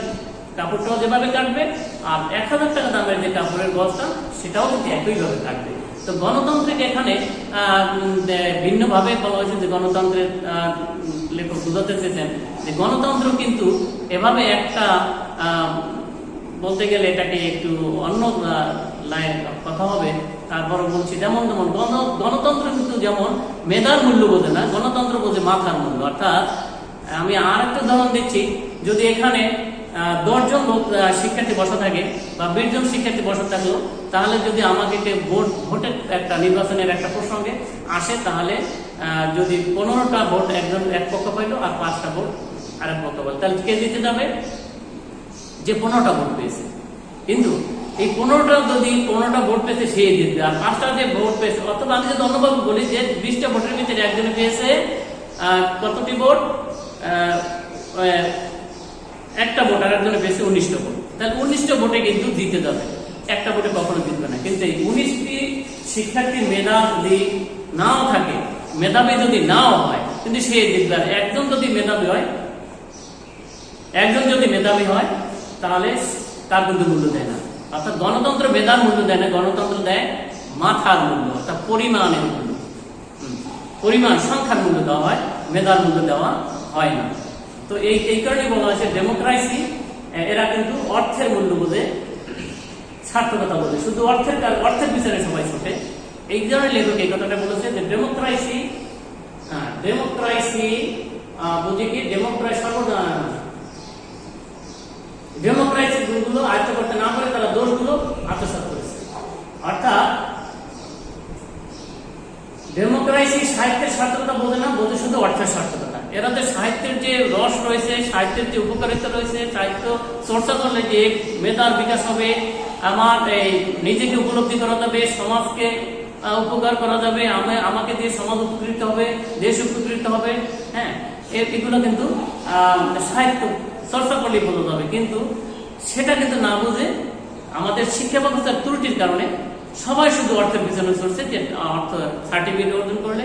কাপড়টাও যেভাবে কাটবে, আর 1000 টাকা দামের যে কাপড়ের গজটা সেটাও কিন্তু একইভাবে কাটবে। তো গণতান্ত্রিক এখানে ভিন্নভাবে বলা হয়েছে যে গণতন্ত্রের লেখক বুঝাতে চেয়েছেন যে গণতন্ত্র কিন্তু এভাবে একটা বলতে গেলে এটাকে একটু অন্য লাইন কথা হবে, তারপর বলছি যেমন গণতন্ত্র কিন্তু যেমন মেধার মূল্য বোঝে না, গণতন্ত্র বোঝে মাথার মূল্য। অর্থাৎ আমি আর একটা উদাহরণ দিচ্ছি, যদি এখানে 10 জন লোক শিক্ষার্থী বসা থাকে বা 20 জন শিক্ষার্থী বসা থাকলো, তাহলে যদি আমাকে ভোটের একটা নির্বাচনের একটা প্রসঙ্গে আসে, তাহলে যদি 15টা ভোট একজন এক পক্ষ পাইলো আর 5টা ভোট আরেক পক্ষ পাইলো, তাহলে কে জিতে যাবে? যে 15টা ভোট পেয়েছে। কিন্তু এই 15টা ভোট পেয়েছে সে জিতবে, আর 5টা যে ভোট পেয়েছে, অথবা আমি যদি অন্যভাবে বলি যে 20টা ভোটের ভিতরে একজনে পেয়েছে কতটি ভোট? একটা ভোট, আর একজনে পেয়েছে 19টা ভোট, তাহলে 19টা ভোটে কিন্তু জিতে যাবে, একটা ভোটে কখনো জিতবে না। কিন্তু এই 19টি শিক্ষার্থী মেধাবী নাও থাকে, মেধাবী যদি নাও হয়, কিন্তু সে জিতবে। আর একজন যদি মেধাবী হয় তাহলে তার কিন্তু মূল্য দেয় না। অর্থাৎ গণতন্ত্র মেধার মূল্য দেয় না, গণতন্ত্র দেয় মাথার মূল্য, অর্থাৎ পরিমাণের মূল্য, পরিমাণ সংখ্যার মূল্য দেওয়া হয়, মেধার মূল্য দেওয়া হয় না। তো এই কারণে বলা হয়েছে ডেমোক্রেসি এরা কিন্তু অর্থের মূল্য বোঝে, সার্থকতা বোঝে, শুধু অর্থের পিছনে সবাই ছোটে। এই ধরনের লেখক এই কথাটা বলেছে যে ডেমোক্রেসি বুঝে কি ডেমোক্রেসি গুণগুলো আয়ত্ত করতে না পারে তারা দোষগুলো আত্মসাৎ করেছে। অর্থাৎ ডেমোক্রেসি সাহিত্যের সার্থকতা বোঝে না, বোঝে শুধু অর্থের সার্থকতা। এরা যে সাহিত্যের যে রস রয়েছে, সাহিত্যের যে উপকারিতা রয়েছে, সাহিত্য চর্চা করলে যে মেধার বিকাশ হবে, আমার এই নিজেকে উপলব্ধি করা যাবে, সমাজকে উপকার করা যাবে, আমাকে দিয়ে সমাজ উপকৃত হবে, দেশ উপকৃত হবে, হ্যাঁ, এগুলো কিন্তু সাহিত্য চর্চা করলেই বোঝা যাবে। কিন্তু সেটা কিন্তু না বুঝে আমাদের শিক্ষা ব্যবস্থার ত্রুটির কারণে সবাই শুধু অর্থের পিছনে চলছে, যে অর্থ সার্টিফিকেট অর্জন করলে,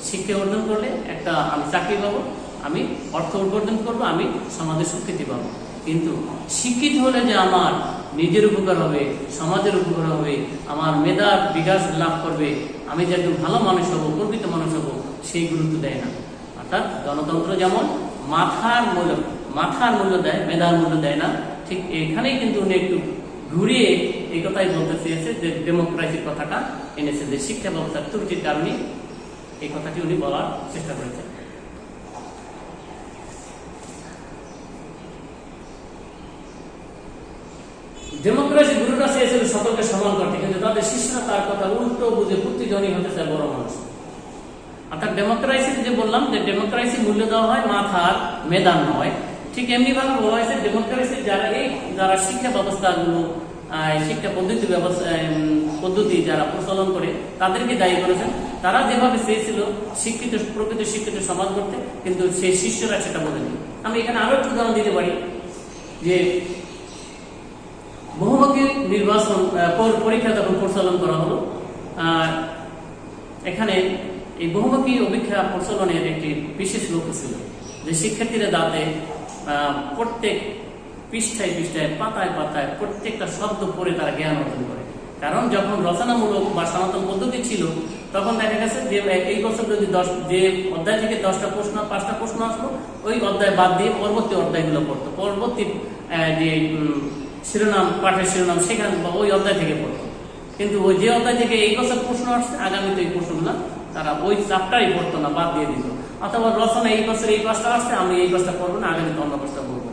শিক্ষা অর্জন করলে একটা আমি চাকরি পাবো, আমি অর্থ উপার্জন করবো, আমি সমাজের স্বীকৃতি পাবো। কিন্তু শিক্ষিত হলে যে আমার নিজের উপকার হবে, সমাজের উপকার হবে, আমার মেধার বিকাশ লাভ করবে, আমি যে একজন ভালো মানুষ হবো, প্রকৃত মানুষ হবো, সেই গুরুত্ব দেয় না। অর্থাৎ গণতন্ত্র যেমন মাথার মূল্য দেয়, মেধার মূল্য দেয় না, ঠিক এখানেই কিন্তু উনি একটু ঘুরিয়ে এই কথাই বলতে চেয়েছে যে ডেমোক্রেসির কথাটা এনেছে, যে শিক্ষা ব্যবস্থার ত্রুটির কারণে এই কথাটি উনি বলার চেষ্টা করেছেন। ডেমোক্রেসি গুরুরা চেয়েছিল সকলকে সমান করতে, কিন্তু তাদের শিষ্যরা তার কথা উল্টো বুঝে বুদ্ধিজনী হতে চায় বড় মানুষ। অর্থাৎ ডেমোক্রেসি যে বললাম যে ডেমোক্রেসি মূল্য দেওয়া হয় মাথার, মেধার নয়, ঠিক এমনি ভাবে বলা হয়েছে ডেমোক্রেসি যারা শিক্ষা ব্যবস্থাগুলো, শিক্ষা পদ্ধতি যারা প্রচলন করে তাদেরকে দায়ী করেছেন। তারা যেভাবে চেয়েছিল প্রকৃত শিক্ষিত সমাজ করতে, কিন্তু সেই শিষ্যরা সেটা বলেনি। আমি এখানে আরো একটু উদাহরণ দিতে পারি যে বহুমুখী নির্বাচন পরীক্ষা যখন প্রচলন করা হলো, এখানে এই বহুমুখী অপেক্ষা প্রচলনের একটি বিশেষ লক্ষ্য ছিল যে শিক্ষার্থীরা যাতে প্রত্যেক পৃষ্ঠায় পাতায় প্রত্যেকটা শব্দ পড়ে তারা জ্ঞান অর্জন করে। কারণ যখন রচনামূলক বা সনাতন পদ্ধতি ছিল, তখন দেখা গেছে যে এই বছর যদি যে অধ্যায় থেকে 10টা প্রশ্ন 5টা প্রশ্ন আসলো, ওই অধ্যায় বাদ দিয়ে পরবর্তী অধ্যায়গুলো পড়তো, পরবর্তী যে শিরোনাম, পাঠের শিরোনাম সেখানে বা ওই অধ্যায় থেকে পড়তো। কিন্তু ওই যে অধ্যায় থেকে এই বছর প্রশ্ন আসছে, আগামীতে এই প্রশ্নগুলো তারা ওই চ্যাপ্টারই পড়তো না, বাদ দিয়ে দিত। অথবা রচনা এই বছর এই পাঁচটা আসছে, আমি এই পাঁচটা পড়বো না, আগামীতে অন্য পাঁচটা পড়বো।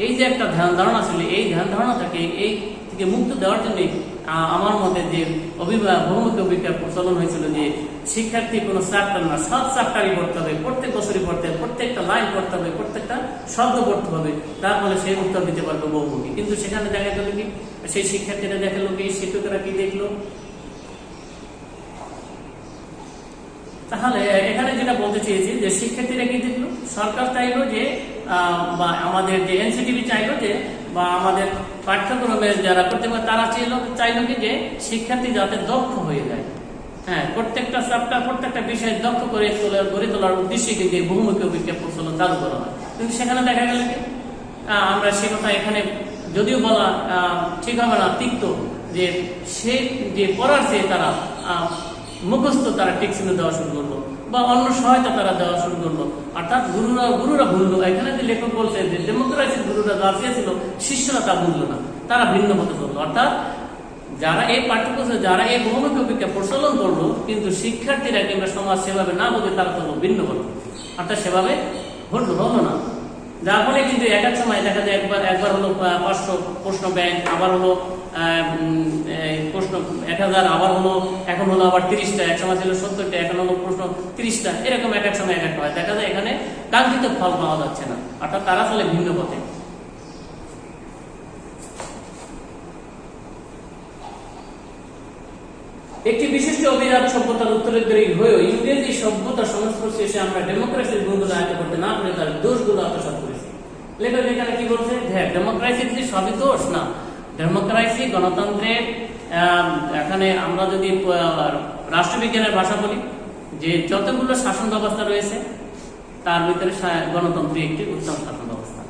এই যে একটা ধ্যান ধারণা ছিল, এই ধ্যান ধারণাটাকে এই থেকে মুক্ত দেওয়ার জন্য আমার মতে যে বহুমুখী অভিজ্ঞার প্রচলন হয়েছিল যে শিক্ষার্থী কোনো চ্যাপ্টার না, সব চ্যাপ্টারই পড়তে হবে, প্রত্যেক বছরই পড়তে হবে, প্রত্যেকটা লাইন পড়তে হবে, প্রত্যেকটা শব্দ পড়তে হবে, তার ফলে সেই উত্তর দিতে পারবে বহুমুখী। কিন্তু সেখানে দেখা গেল কি, সেই শিক্ষার্থীরা দেখালো কি, শিক্ষকেরা কি দেখলো। তাহলে এখানে যেটা বলতে চেয়েছি যে শিক্ষার্থীরা কি দেখলো, সরকার চাইলো যে বা আমাদের যে এনসিটিভি চাইলো যে, বা আমাদের পাঠ্যক্রমের যারা করতে পারে তারা চাইলো কি যে শিক্ষার্থী যাতে দক্ষ হয়ে যায়। হ্যাঁ, প্রত্যেকটা চ্যাপ্টার, প্রত্যেকটা বিষয় দক্ষ করে গড়ে তোলার উদ্দেশ্যে কিন্তু বহুমুখী অভিজ্ঞা প্রচলন চালু করা হয়। কিন্তু সেখানে দেখা গেল কি, আমরা সে কথা এখানে যদিও বলা ঠিক হবে না, তিক্ত, যে সে যে পড়ার চেয়ে তারা মুখস্থ তারা টিকচিহ্ন দেওয়া শুরু করলো, বা অন্য সহায়তা তারা দেওয়া শুরু করলো। অর্থাৎ গুরুরা ভুললো। এখানে যে লেখক বলছে যে ডেমোক্রেসির গুরুরা যা চেয়েছিল, শিষ্যরা তা ভুললো না, তারা ভিন্ন পথে চললো। অর্থাৎ যারা এই পাঠ্যপুস্তকে, যারা এই বহুমুখী অভিজ্ঞা প্রচলন করলো, কিন্তু শিক্ষার্থীরা কিংবা সমাজ সেভাবে না বুঝে তারা চললো ভিন্ন পথে, অর্থাৎ সেভাবে হলো না। যার ফলে কিন্তু এক এক সময় দেখা যায় একবার হলো 500 প্রশ্ন ব্যাংক, আবার হলো প্রশ্ন 1000, আবার হলো এখন হলো আবার 30টা, এক সময় ছিল 70টা, এখন হলো প্রশ্ন 30টা, এরকম এক এক সময় এক একটা হয়। দেখা যায় এখানে কাঙ্ক্ষিত ফল পাওয়া যাচ্ছে না, অর্থাৎ তারা চলে ভিন্ন পথে। একটি বিশিষ্ট অভিজাত সভ্যতার উত্তরাধিকারী হয়েও ইংরেজি সভ্যতার সংস্পর্শে এসে আমরা ডেমোক্রেসির গুণগুলো আয়ত্ত করতে না পারে তার দোষগুলো আত্মসাৎ করেছি। লেখক এখানে কি বলছে, হ্যাঁ ডেমোক্রেসির যে সবই দোষ না, ডেমোক্রেসি গণতন্ত্রের এখানে আমরা যদি রাষ্ট্রবিজ্ঞানের ভাষা বলি যে যতগুলো শাসন ব্যবস্থা রয়েছে তার ভিতরে গণতন্ত্র একটি উত্তম শাসন ব্যবস্থা।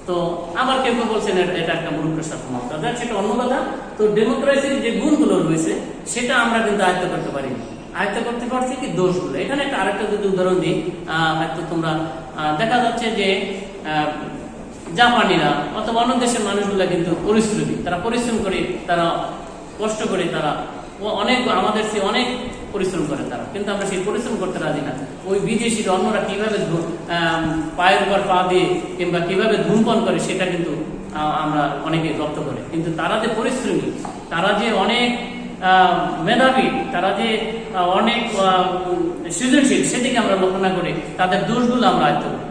তো আবার কেউ কেউ বলছেন এটা একটা মূর্খ শাসন ব্যবস্থা, সেটা অন্য কথা। তো ডেমোক্রেসির যে গুণগুলো রয়েছে সেটা আমরা কিন্তু আয়ত্ত করতে পারি, আয়ত্ত করতে পারছি কি দোষগুলো। এখানে একটা আরেকটা যদি উদাহরণ দিই, হয়তো তোমরা দেখা যাচ্ছে যে জাপানিরা অথবা অন্য দেশের মানুষগুলা কিন্তু পরিশ্রমী, তারা পরিশ্রম করে, তারা কষ্ট করে, তারা অনেক আমাদের চেয়ে অনেক পরিশ্রম করে তারা, কিন্তু আমরা সেই পরিশ্রম করতে রাজি না। ওই বিদেশিরা অন্যরা কিভাবে পায়ের উপর পা দিয়ে কিংবা কিভাবে ধূমপান করে সেটা কিন্তু আমরা অনেকে রপ্ত করে, কিন্তু তারা যে পরিশ্রমী, তারা যে অনেক মেধাবী, তারা যে অনেক সৃজনশীল, সেদিকে আমরা লক্ষ্য না করে তাদের দোষগুলো আমরা আয়ত্ত করি।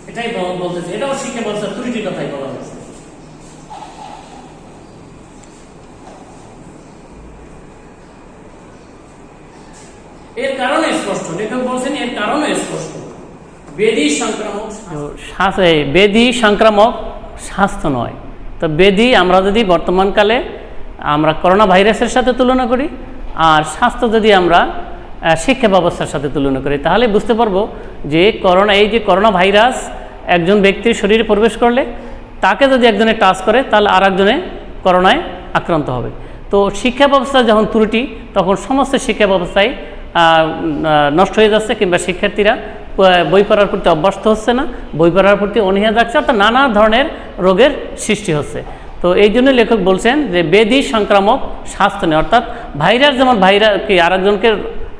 এটাই বলতেছে, এটাও শিক্ষা ব্যবস্থার ত্রুটির কথাই বলা হয়েছে। এর কারণে স্পষ্ট, লেখক বলছেন এর কারণে স্পষ্ট, ব্যাধি সংক্রামক স্বাস্থ্য নয়। তো ব্যাধি আমরা যদি বর্তমানকালে আমরা করোনা ভাইরাসের সাথে তুলনা করি, আর স্বাস্থ্য যদি আমরা শিক্ষা ব্যবস্থার সাথে তুলনা করি, তাহলে বুঝতে পারবো যে এই যে করোনা ভাইরাস একজন ব্যক্তির শরীরে প্রবেশ করলে তাকে যদি একজনে টাচ করে তাহলে আর একজনে করোনায় আক্রান্ত হবে। তো শিক্ষা ব্যবস্থা যখন ত্রুটি, তখন সমস্ত শিক্ষা ব্যবস্থায় নষ্ট হয়ে যাচ্ছে, কিংবা শিক্ষার্থীরা বই পড়ার প্রতি অভ্যস্ত হচ্ছে না, বই পড়ার প্রতি অনীহা যাচ্ছে, অর্থাৎ নানা ধরনের রোগের সৃষ্টি হচ্ছে। তো এই জন্য লেখক বলছেন যে ব্যাধি সংক্রামক স্বাস্থ্য নেই, অর্থাৎ ভাইরাস যেমন আরেকজনকে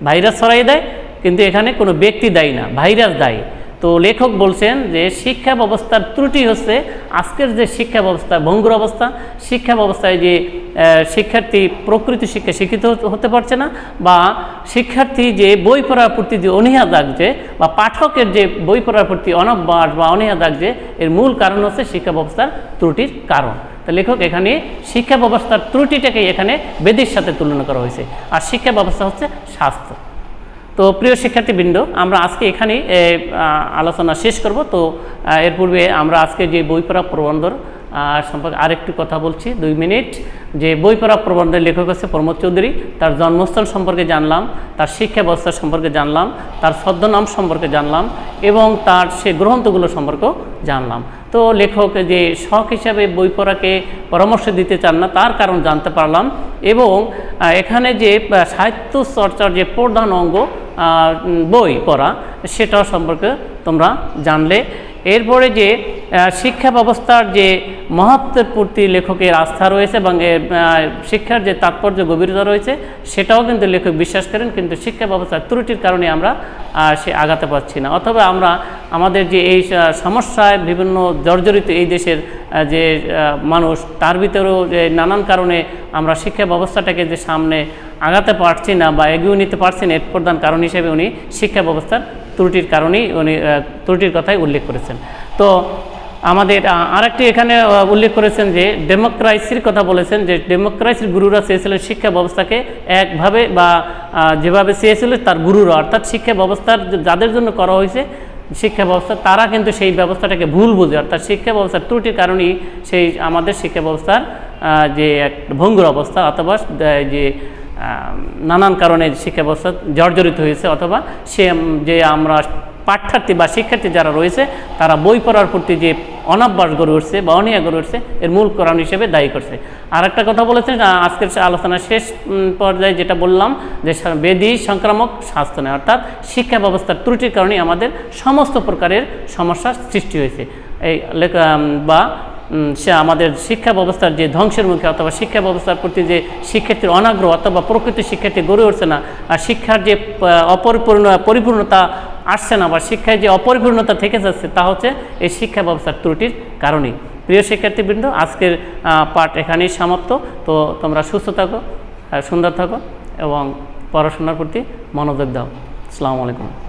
ভাইরাস ছড়াই দেয়, কিন্তু এখানে কোনো ব্যক্তি দায়ী না, ভাইরাস দায়ী। তো লেখক বলছেন যে শিক্ষা ব্যবস্থার ত্রুটি হচ্ছে আজকের যে শিক্ষা ব্যবস্থা, ভঙ্গুর অবস্থা, শিক্ষা ব্যবস্থায় যে শিক্ষার্থী প্রকৃতি শিক্ষা শিক্ষিত হতে পারছে না, বা শিক্ষার্থী যে বই পড়ার প্রতি যে অনীহা জাগছে, বা পাঠকের যে বই পড়ার প্রতি অনভ্যাস বা অনীহা জাগছে, এর মূল কারণ হচ্ছে শিক্ষা ব্যবস্থার ত্রুটির কারণ। তো লেখক এখানে শিক্ষা ব্যবস্থার ত্রুটিটাকে এখানে ব্যাধির সাথে তুলনা করা হয়েছে, আর শিক্ষা ব্যবস্থা হচ্ছে স্বাস্থ্য। তো প্রিয় শিক্ষার্থীবৃন্দ, আমরা আজকে এখানেই আলোচনা শেষ করব। তো এর পূর্বে আমরা আজকে যে বই পড়া প্রবন্ধর সম্পর্কে আরেকটি কথা বলছি, 2 মিনিট। যে বই পড়া প্রবন্ধের লেখক হচ্ছে প্রমোদ চৌধুরী। তার জন্মস্থল সম্পর্কে জানলাম, তার শিক্ষা ব্যবস্থা সম্পর্কে জানলাম, তার ছদ্মনাম সম্পর্কে জানলাম, এবং তার সে গ্রন্থগুলো সম্পর্কেও জানলাম। তো লেখক যে শখ হিসাবে বই পড়াকে পরামর্শ দিতে চান না, তার কারণ জানতে পারলাম। এবং এখানে যে সাহিত্য চর্চার যে প্রধান অঙ্গ বই পড়া, সেটা সম্পর্কে তোমরা জানলে। এরপরে যে শিক্ষা ব্যবস্থার যে মহত্বের প্রতি লেখকের আস্থা রয়েছে এবং শিক্ষার যে তাৎপর্য গভীরতা রয়েছে সেটাও কিন্তু লেখক বিশ্বাস করেন, কিন্তু শিক্ষা ব্যবস্থার ত্রুটির কারণে আমরা সে আগাতে পারছি না, অথবা আমরা আমাদের যে এই সমস্যায় বিভিন্ন জর্জরিত এই দেশের যে মানুষ, তার ভিতরেও যে নানান কারণে আমরা শিক্ষা ব্যবস্থাটাকে যে সামনে আগাতে পারছি না বা এগিয়ে নিতে পারছি না, এর প্রধান কারণ হিসেবে উনি শিক্ষা ব্যবস্থার ত্রুটির কারণেই উনি ত্রুটির কথাই উল্লেখ করেছেন। তো আমাদের আরেকটি এখানে উল্লেখ করেছেন যে ডেমোক্রেসির কথা বলেছেন, যে ডেমোক্রেসির গুরুরা চেয়েছিলেন শিক্ষা ব্যবস্থাকে একভাবে বা যেভাবে চেয়েছিল তার গুরুরা, অর্থাৎ শিক্ষা ব্যবস্থার যাদের জন্য করা হয়েছে শিক্ষা ব্যবস্থা, তারা কিন্তু সেই ব্যবস্থাটাকে ভুল বুঝে, অর্থাৎ শিক্ষা ব্যবস্থার ত্রুটির কারণেই সেই আমাদের শিক্ষা ব্যবস্থার যে এক ভঙ্গুর অবস্থা অথবা যে নানান কারণে শিক্ষা ব্যবস্থা জর্জরিত হয়েছে, অথবা সে যে আমরা পাঠ্যার্থী বা শিক্ষার্থী যারা রয়েছে তারা বই পড়ার প্রতি যে অনাভ্যাস গড়ে উঠছে বা অনীহা গড়ে উঠছে এর মূল কারণ হিসেবে দায়ী করছে। আর একটা কথা বলেছেন আজকের আলোচনার শেষ পর্যায়ে যেটা বললাম যে ব্যাধি সংক্রামক স্বাস্থ্য নয়, অর্থাৎ শিক্ষা ব্যবস্থার ত্রুটির কারণে আমাদের সমস্ত প্রকারের সমস্যার সৃষ্টি হয়েছে এই বা সে আমাদের শিক্ষা ব্যবস্থার যে ধ্বংসের মুখে অথবা শিক্ষা ব্যবস্থার প্রতি যে শিক্ষার্থীর অনাগ্রহ অথবা প্রকৃত শিক্ষার্থী গড়ে উঠছে না, আর শিক্ষার যে পরিপূর্ণতা আসছে না বা শিক্ষায় যে অপরিপূর্ণতা থেকে যাচ্ছে তা হচ্ছে এই শিক্ষা ব্যবস্থার ত্রুটির কারণেই। প্রিয় শিক্ষার্থীবৃন্দ, আজকের পাঠ এখানেই সমাপ্ত। তো তোমরা সুস্থ থাকো, সুন্দর থাকো এবং পড়াশোনার প্রতি মনোযোগ দাও। আসসালামু আলাইকুম।